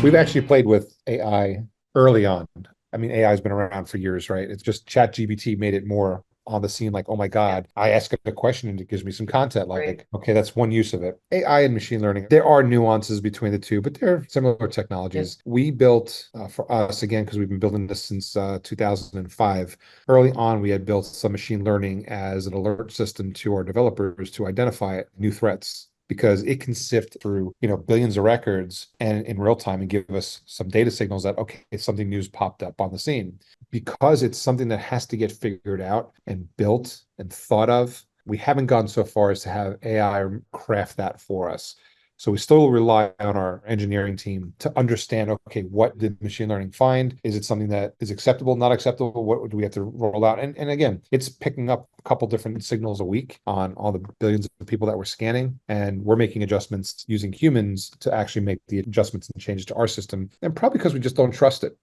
We've actually played with AI early on. I mean, AI has been around for years, right? It's just ChatGPT made it more on the scene, like, oh my Yeah, God, I ask it a question and it gives me some content. right. Like, okay, that's one use of it. AI and machine learning, there are nuances between the two, but they're similar Yep. technologies. We built for us, again, because we've been building this since 2005. Early on, we had built some machine learning as an alert system to our developers to identify new threats, because it can sift through, billions of records and in real time and give us some data signals that, okay, something new's popped up on the scene. Because it's something that has to get figured out and built and thought of, we haven't gone so far as to have AI craft that for us. So we still rely on our engineering team to understand, okay, what did machine learning find? Is it something that is acceptable, not acceptable? What do we have to roll out? And again, it's picking up a couple different signals a week on all the billions of people that we're scanning. And we're making adjustments using humans to actually make the adjustments and changes to our system. And probably because we just don't trust it.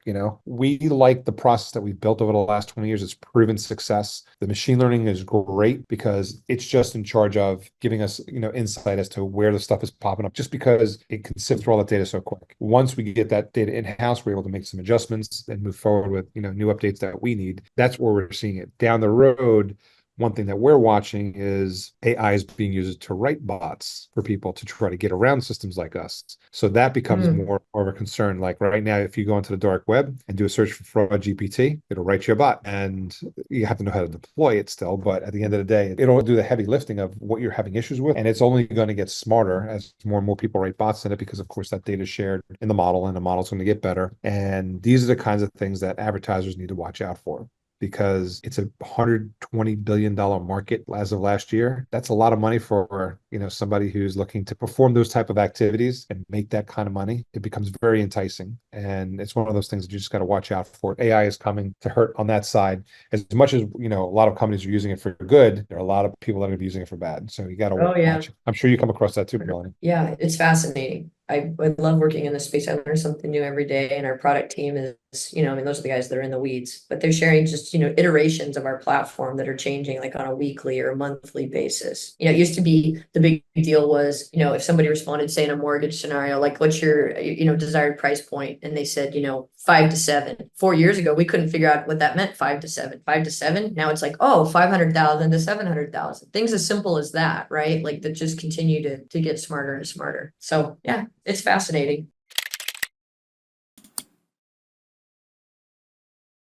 We like the process that we've built over the last 20 years. It's proven success. The machine learning is great because it's just in charge of giving us, insight as to where the stuff is popping up, just because it can sift through all that data so quick. Once we get that data in-house, we're able to make some adjustments and move forward with, new updates that we need. That's where we're seeing it. Down the road, one thing that we're watching is AI is being used to write bots for people to try to get around systems like us. So that becomes Mm. more of a concern. Like right now, if you go into the dark web and do a search for fraud GPT, it'll write you a bot, and you have to know how to deploy it still. But at the end of the day, it'll do the heavy lifting of what you're having issues with. And it's only going to get smarter as more and more people write bots in it, because of course that data is shared in the model and the model's going to get better. And these are the kinds of things that advertisers need to watch out for, because it's a $120 billion market as of last year. That's a lot of money for, somebody who's looking to perform those type of activities and make that kind of money. It becomes very enticing. And it's one of those things that you just got to watch out for. AI is coming to hurt on that side. As much as, a lot of companies are using it for good, there are a lot of people that are going to be using it for bad. So you got to Oh, yeah. watch it. I'm sure you come across that too, Melanie. Yeah, it's fascinating. I love working in this space. I learn something new every day, and our product team is, I mean, those are the guys that are in the weeds, but they're sharing just, iterations of our platform that are changing like on a weekly or monthly basis. It used to be the big deal was, if somebody responded, say in a mortgage scenario, like what's your, desired price point? And they said, 5 to 7. 4 years ago, we couldn't figure out what that meant, 5 to 7. 5 to 7. Now it's like, oh, 500,000 to 700,000. Things as simple as that, right? Like that just continue to get smarter and smarter. So yeah, it's fascinating.